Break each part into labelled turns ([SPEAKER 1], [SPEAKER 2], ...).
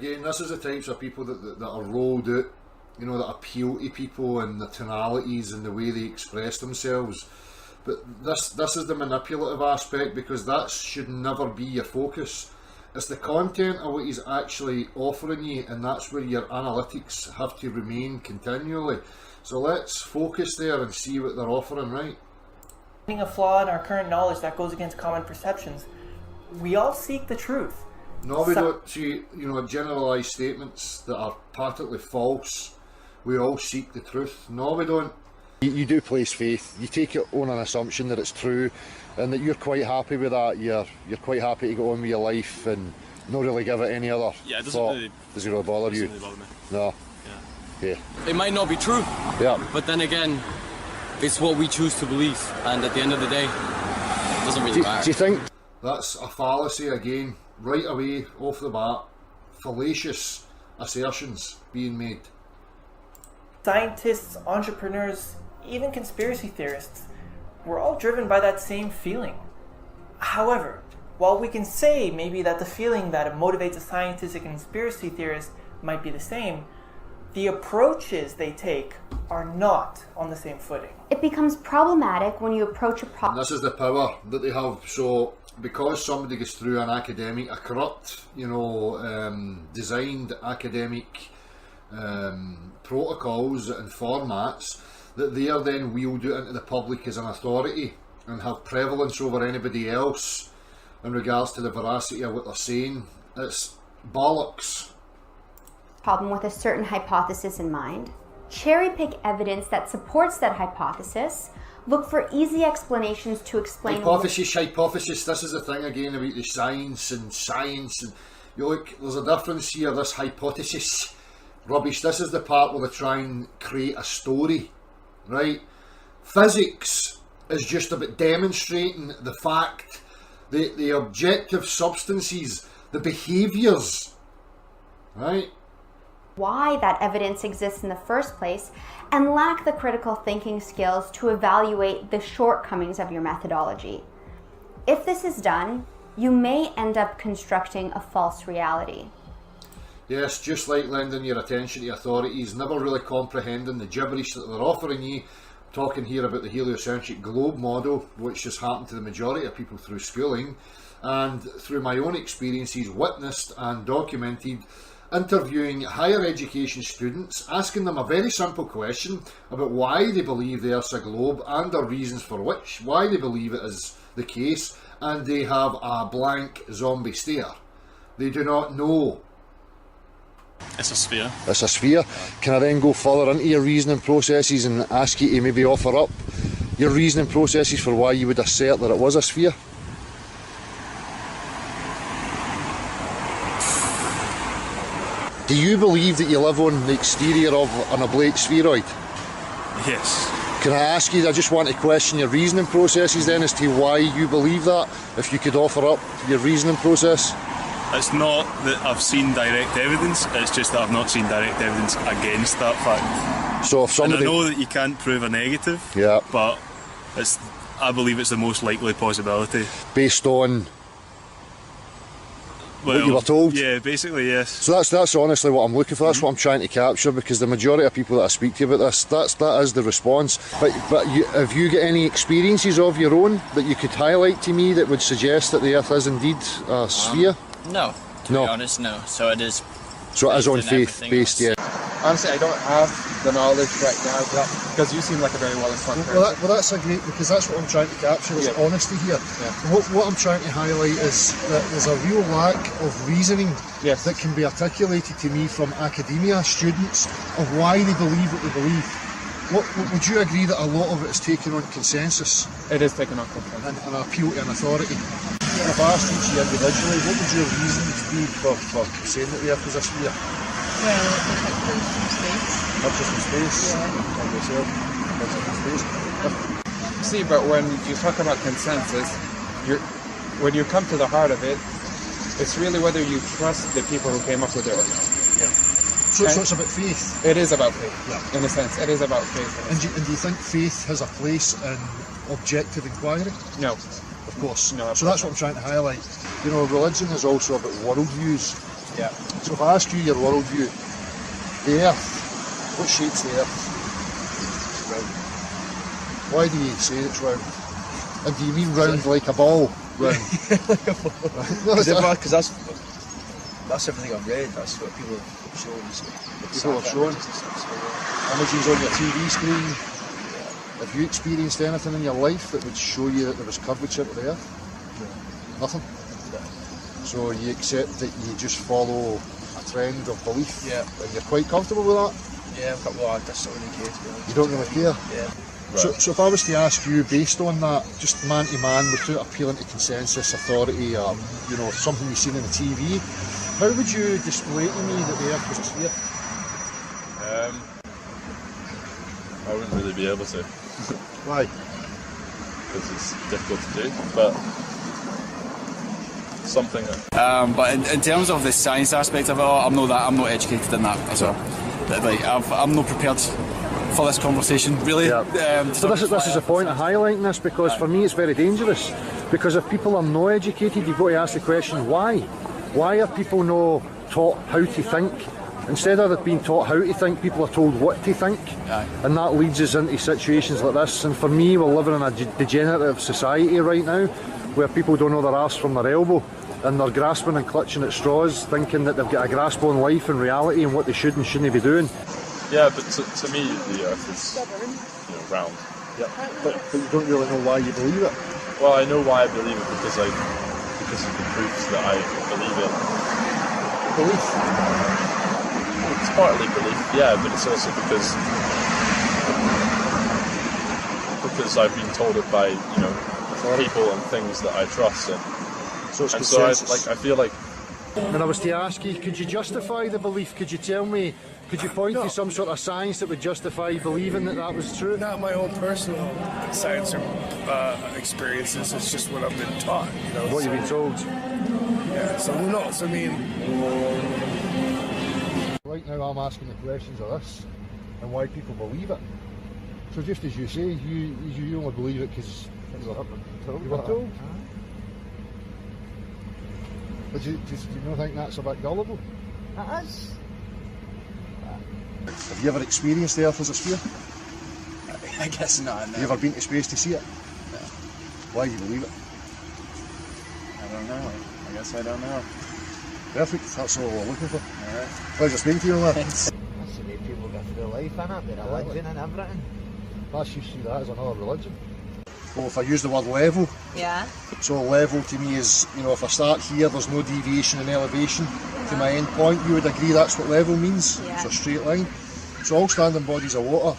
[SPEAKER 1] Again, this is the types of people that are rolled out, you know, that appeal to people and the tonalities and the way they express themselves. But this is the manipulative aspect, because that should never be your focus. It's the content of what he's actually offering you, and that's where your analytics have to remain continually. So let's focus there and see what they're offering, right?
[SPEAKER 2] A flaw in our current knowledge that goes against common perceptions. We all seek the truth.
[SPEAKER 1] No, we don't see, you know, generalised statements that are patently false. We all seek the truth. No, we don't. You do place faith. You take it on an assumption that it's true, and that you're quite happy with that. You're quite happy to go on with your life and not really give it any other thought. Does it really bother you?
[SPEAKER 3] Really bother me.
[SPEAKER 1] No.
[SPEAKER 3] Yeah. It might not be true.
[SPEAKER 1] Yeah.
[SPEAKER 3] But then again, it's what we choose to believe, and at the end of the day, it doesn't really matter.
[SPEAKER 1] Do you think that's a fallacy again, right away off the bat? Fallacious assertions being made.
[SPEAKER 2] Scientists, entrepreneurs, even conspiracy theorists, we're all driven by that same feeling. However, while we can say maybe that the feeling that motivates a scientist and conspiracy theorist might be the same, the approaches they take are not on the same footing.
[SPEAKER 4] It becomes problematic when you approach a problem.
[SPEAKER 1] This is the power that they have. So because somebody gets through a corrupt, you know, designed academic protocols and formats, that they are then wheeled out into the public as an authority and have prevalence over anybody else in regards to the veracity of what they're saying. It's bollocks.
[SPEAKER 4] Problem with a certain hypothesis in mind. Cherry pick evidence that supports that hypothesis. Look for easy explanations to explain.
[SPEAKER 1] Hypothesis. This is the thing again about the science and you look. There's a difference here. This hypothesis rubbish. This is the part where they try and create a story, right? Physics is just about demonstrating the fact, the objective substances, the behaviours, right?
[SPEAKER 4] Why that evidence exists in the first place, and lack the critical thinking skills to evaluate the shortcomings of your methodology. If this is done, you may end up constructing a false reality.
[SPEAKER 1] Yes, just like lending your attention to authorities, never really comprehending the gibberish that they're offering you. Talking here about the heliocentric globe model, which has happened to the majority of people through schooling, and through my own experiences, witnessed and documented, interviewing higher education students, asking them a very simple question about why they believe the Earth's a globe and their reasons for why they believe it is the case, and they have a blank zombie stare. They do not know.
[SPEAKER 3] It's a sphere.
[SPEAKER 1] It's a sphere. Can I then go further into your reasoning processes and ask you to maybe offer up your reasoning processes for why you would assert that it was a sphere? Do you believe that you live on the exterior of an oblate spheroid?
[SPEAKER 3] Yes.
[SPEAKER 1] Can I ask you, I just want to question your reasoning processes then as to why you believe that, if you could offer up your reasoning process?
[SPEAKER 3] It's not that I've seen direct evidence, it's just that I've not seen direct evidence against that fact.
[SPEAKER 1] So if somebody...
[SPEAKER 3] And I know that you can't prove a negative,
[SPEAKER 1] yeah,
[SPEAKER 3] but I believe it's the most likely possibility.
[SPEAKER 1] Based on what you were told?
[SPEAKER 3] Yeah, basically, yes.
[SPEAKER 1] So that's honestly what I'm looking for. That's what I'm trying to capture, because the majority of people that I speak to about this, that is the response. But have you got any experiences of your own that you could highlight to me that would suggest that the Earth is indeed a sphere?
[SPEAKER 5] No, to be honest, no. So it is.
[SPEAKER 1] So it is on faith based, yeah.
[SPEAKER 6] Honestly, I don't have the knowledge right now, because you seem like a very well-informed person.
[SPEAKER 1] Well, that's a great, because that's what I'm trying to capture, is honesty here. Yeah. What I'm trying to highlight is that there's a real lack of reasoning that can be articulated to me from academia, students, of why they believe what they believe. Would you agree that a lot of it is taken on consensus?
[SPEAKER 6] It is taken on consensus.
[SPEAKER 1] And an appeal to an authority? If I asked each of you individually, what would your reasons be for saying that the Earth is a sphere?
[SPEAKER 7] Well, pictures from space.
[SPEAKER 1] Pictures from space?
[SPEAKER 7] Yeah.
[SPEAKER 1] And yourself? Pictures from space?
[SPEAKER 6] See, but when you talk about consensus, when you come to the heart of it, it's really whether you trust the people who came up with it or not.
[SPEAKER 1] Yeah. So it's about faith?
[SPEAKER 6] It is about faith, in a sense. It is about faith.
[SPEAKER 1] And do you think faith has a place in objective inquiry?
[SPEAKER 6] No.
[SPEAKER 1] Of course.
[SPEAKER 6] No,
[SPEAKER 1] so that's what I'm trying to highlight. You know, religion is also about worldviews.
[SPEAKER 5] Yeah.
[SPEAKER 1] So if I ask you your worldview, the Earth, what shape's the Earth?
[SPEAKER 5] It's round.
[SPEAKER 1] Why do you say it's round? And do you mean round like a ball? Round.
[SPEAKER 5] Because that's everything I've read. That's what people have shown.
[SPEAKER 1] People have shown. Images on your TV screen. Have you experienced anything in your life that would show you that there was curvature to the Earth? No. Nothing?
[SPEAKER 5] No.
[SPEAKER 1] So you accept that you just follow a trend of belief?
[SPEAKER 5] Yeah.
[SPEAKER 1] And you're quite comfortable with that?
[SPEAKER 5] Yeah, I just don't really care, to be honest.
[SPEAKER 1] You don't really care?
[SPEAKER 5] Yeah.
[SPEAKER 1] So if I was to ask you, based on that, just man to man, without appealing to consensus, authority, or something you've seen on the TV, how would you display to me that the Earth was clear?
[SPEAKER 8] I wouldn't really be able to,
[SPEAKER 1] Why?
[SPEAKER 8] because it's difficult to do, but something that...
[SPEAKER 9] But in terms of the science aspect of it all, I'm not educated in that as well. Like, I'm not prepared for this conversation, really.
[SPEAKER 1] Yeah. So this is the point of highlighting this, because for me it's very dangerous. Because if people are not educated, you've got to ask the question, why? Why are people not taught how to think? Instead of being taught how to think, people are told what to think.
[SPEAKER 9] Aye.
[SPEAKER 1] And that leads us into situations like this. And for me, we're living in a degenerative society right now, where people don't know their arse from their elbow, and they're grasping and clutching at straws, thinking that they've got a grasp on life and reality and what they should and shouldn't be doing.
[SPEAKER 8] Yeah, but to me, the Earth is round.
[SPEAKER 1] Yeah. But you don't really know why you believe it.
[SPEAKER 8] Well, I know why I believe it because of the proofs that I believe in.
[SPEAKER 1] Belief?
[SPEAKER 8] It's partly belief, yeah, but it's also because I've been told it by people and things that I trust in.
[SPEAKER 1] So it's
[SPEAKER 8] and so
[SPEAKER 1] consensus.
[SPEAKER 8] I feel like...
[SPEAKER 1] When I was to ask you, could you justify the belief? Could you tell me, could you point to some sort of science that would justify believing that was true?
[SPEAKER 10] Not my own personal science or experiences, it's just what I've been taught.
[SPEAKER 1] What you've been told?
[SPEAKER 10] Yeah, so who knows? I mean...
[SPEAKER 1] Right now I'm asking the questions of this and why people believe it. So just as you say, you only believe it because you were told. But do you not think that's a bit gullible?
[SPEAKER 11] It is.
[SPEAKER 1] Have you ever experienced the Earth as a sphere?
[SPEAKER 5] I guess not. No.
[SPEAKER 1] Have you ever been to space to see it?
[SPEAKER 5] No.
[SPEAKER 1] Why do you believe it?
[SPEAKER 5] I don't know. I guess I don't know.
[SPEAKER 1] Perfect, that's all we're looking for.
[SPEAKER 5] Alright.
[SPEAKER 1] Pleasure speaking to you on that.
[SPEAKER 11] That's the way people go through life, innit? Their religion and everything.
[SPEAKER 1] That's you see that as another religion. Well, if I use the word level,
[SPEAKER 7] Yeah.
[SPEAKER 1] so level to me is, if I start here, there's no deviation in elevation to my end point. You would agree that's what level means?
[SPEAKER 7] Yeah.
[SPEAKER 1] It's a straight line. So all standing bodies of water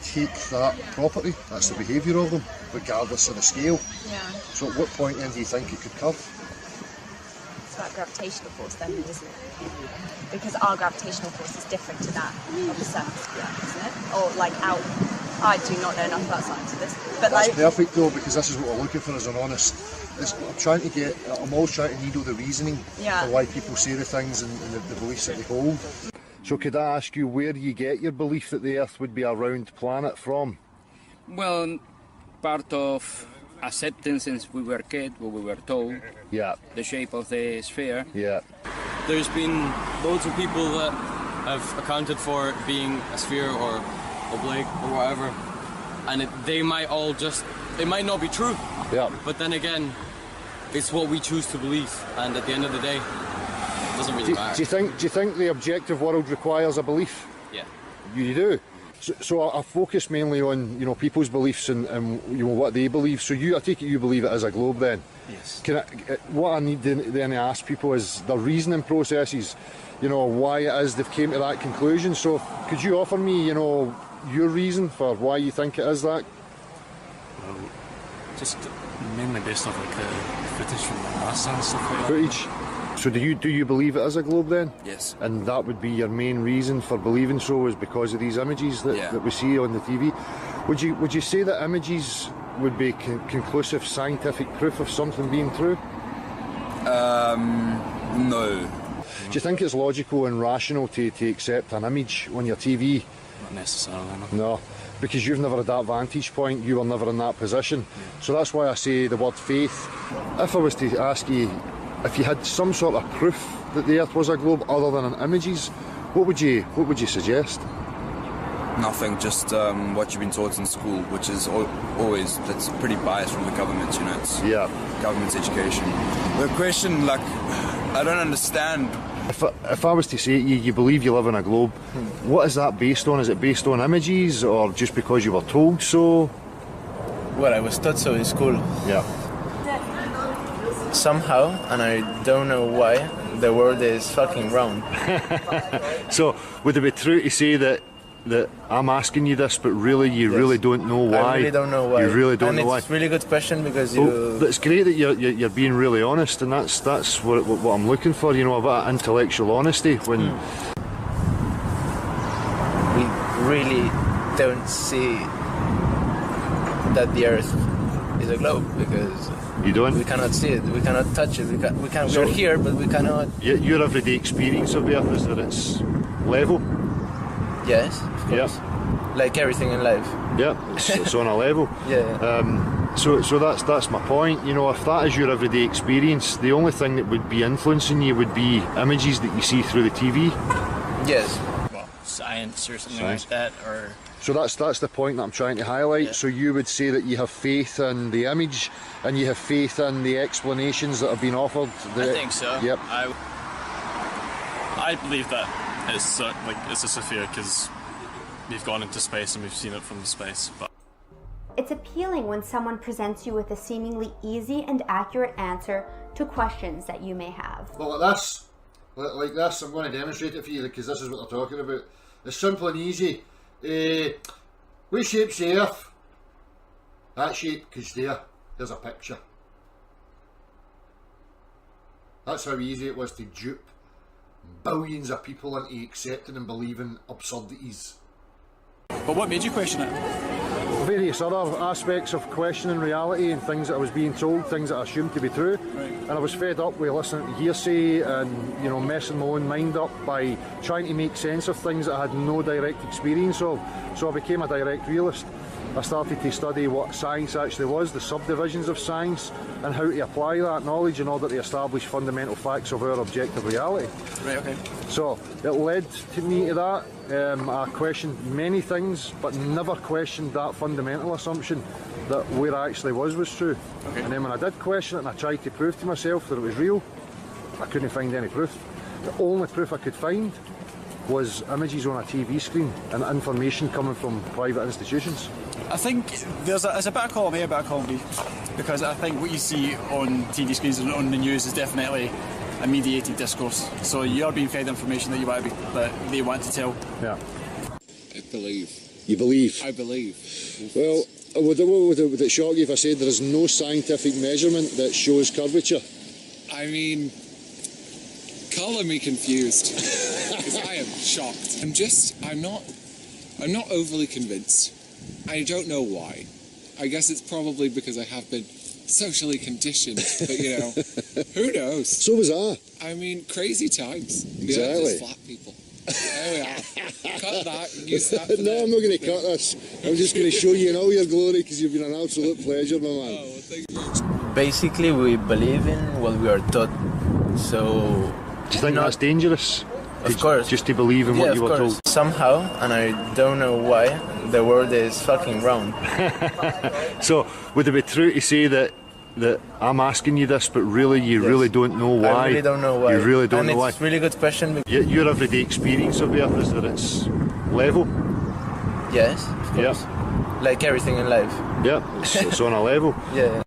[SPEAKER 1] take that property, that's the behaviour of them, regardless of the scale.
[SPEAKER 7] Yeah.
[SPEAKER 1] So at what point then do you think it could curve?
[SPEAKER 12] It's about gravitational force then, isn't it? Because our gravitational force is different to that of the surface of the Earth, isn't it? Or like I do not know enough about science for this, but
[SPEAKER 1] That's
[SPEAKER 12] like...
[SPEAKER 1] perfect though, because this is what we're looking for as an honest. I'm always trying to needle the reasoning
[SPEAKER 12] Yeah.
[SPEAKER 1] for why people say the things and the beliefs that they hold. So could I ask you where you get your belief that the Earth would be a round planet from?
[SPEAKER 13] Well, part of acceptance since we were kids, what we were told.
[SPEAKER 1] Yeah.
[SPEAKER 13] The shape of the sphere.
[SPEAKER 1] Yeah.
[SPEAKER 14] There's been loads of people that have accounted for it being a sphere or oblique or whatever, and they might not be true.
[SPEAKER 1] Yeah.
[SPEAKER 14] But then again, it's what we choose to believe, and at the end of the day, it doesn't really matter.
[SPEAKER 1] Do you think the objective world requires a belief?
[SPEAKER 14] Yeah.
[SPEAKER 1] You do. So I focus mainly on people's beliefs and what they believe. So I take it you believe it is a globe then?
[SPEAKER 14] Yes.
[SPEAKER 1] What I need then to ask people is their reasoning processes. Why it is they've came to that conclusion. So could you offer me your reason for why you think it is that?
[SPEAKER 14] Just mainly based off like footage from NASA and stuff like that.
[SPEAKER 1] Footage. So do you believe it is a globe then?
[SPEAKER 14] Yes.
[SPEAKER 1] And that would be your main reason for believing so, is because of these images that we see on the TV. Would you say that images would be conclusive scientific proof of something being true?
[SPEAKER 14] No.
[SPEAKER 1] Do you think it's logical and rational to accept an image on your TV?
[SPEAKER 14] Not necessarily,
[SPEAKER 1] No, because you've never had that vantage point, you were never in that position. So that's why I say the word faith. If I was to ask you, if you had some sort of proof that the Earth was a globe other than in images, what would you suggest?
[SPEAKER 15] Nothing, just what you've been taught in school, which is always, that's pretty biased from the government, you know, it's government's education. The question, like, I don't understand.
[SPEAKER 1] If I was to say you believe you live in a globe, what is that based on? Is it based on images or just because you were told so?
[SPEAKER 16] Well, I was taught so in school.
[SPEAKER 1] Yeah.
[SPEAKER 16] Somehow, and I don't know why, the world is fucking round.
[SPEAKER 1] So, would it be true to say that I'm asking you this, but really you really don't know why?
[SPEAKER 16] I really don't know why.
[SPEAKER 1] You really don't know why.
[SPEAKER 16] It's a really good question because
[SPEAKER 1] It's great that you're being really honest, and that's what I'm looking for. You know, a bit of intellectual honesty when
[SPEAKER 16] we really don't see that the Earth is a globe because
[SPEAKER 1] you don't.
[SPEAKER 16] We cannot see it. We cannot touch it. We're here, but we cannot.
[SPEAKER 1] Your everyday experience of the Earth is that it's level.
[SPEAKER 16] Yes, of course. Like everything in life.
[SPEAKER 1] Yeah, it's on a level.
[SPEAKER 16] Yeah.
[SPEAKER 1] So that's my point. You know, if that is your everyday experience, the only thing that would be influencing you would be images that you see through the TV.
[SPEAKER 16] Yes.
[SPEAKER 17] Well, science or something like that, or.
[SPEAKER 1] So that's the point that I'm trying to highlight. Yeah. So you would say that you have faith in the image, and you have faith in the explanations that have been offered.
[SPEAKER 17] I think so.
[SPEAKER 1] Yep.
[SPEAKER 3] I believe that it's a sphere because we've gone into space and we've seen it from space. But
[SPEAKER 4] it's appealing when someone presents you with a seemingly easy and accurate answer to questions that you may have.
[SPEAKER 1] Well, like this, I'm going to demonstrate it for you because this is what they're talking about. It's simple and easy. What shape's the Earth? That shape, because there's a picture. That's how easy it was to dupe billions of people into accepting and believing absurdities.
[SPEAKER 9] But what made you question it?
[SPEAKER 1] Various other aspects of questioning reality and things that I was being told, things that I assumed to be true. Right. And I was fed up with listening to hearsay and, you know, messing my own mind up by trying to make sense of things that I had no direct experience of. So I became a direct realist. I started to study what science actually was, the subdivisions of science, and how to apply that knowledge in order to establish fundamental facts of our objective reality.
[SPEAKER 9] Right, okay.
[SPEAKER 1] So it led to me to that. I questioned many things, but never questioned that fundamental assumption that where I actually was true. Okay. And then when I did question it and I tried to prove to myself that it was real, I couldn't find any proof. The only proof I could find was images on a TV screen and information coming from private institutions.
[SPEAKER 9] I think there's a bit of column A, a bit of column B, because I think what you see on TV screens and on the news is definitely a mediated discourse. So you're being fed information that they want to tell.
[SPEAKER 1] Yeah.
[SPEAKER 18] I believe.
[SPEAKER 1] You believe?
[SPEAKER 18] I believe.
[SPEAKER 1] Well, would it shock you if I said there is no scientific measurement that shows curvature?
[SPEAKER 18] I mean, color me confused, because I am shocked. I'm not overly convinced. I don't know why. I guess it's probably because I have been socially conditioned, but you know, who knows?
[SPEAKER 1] So was I.
[SPEAKER 18] I mean, crazy times.
[SPEAKER 1] Exactly.
[SPEAKER 18] Just flat people. There we are. Cut that. Use that for
[SPEAKER 1] no, I'm not going to cut this. I'm just going to show you in all your glory because you've been an absolute pleasure, my man.
[SPEAKER 18] Oh, well, thank you.
[SPEAKER 16] Basically, we believe in what we are taught. So.
[SPEAKER 1] Do you think that's dangerous?
[SPEAKER 16] Of course.
[SPEAKER 1] Just to believe in what you were told.
[SPEAKER 16] Somehow, and I don't know why, the world is fucking round.
[SPEAKER 1] So, would it be true to say that I'm asking you this, but really you really don't know why?
[SPEAKER 16] I really don't know why.
[SPEAKER 1] You really don't know why.
[SPEAKER 16] It's a really good question.
[SPEAKER 1] Your everyday experience of the Earth is that it's level?
[SPEAKER 16] Yes, of course.
[SPEAKER 1] Yeah.
[SPEAKER 16] Like everything in life.
[SPEAKER 1] Yeah, it's on a level.
[SPEAKER 16] Yeah.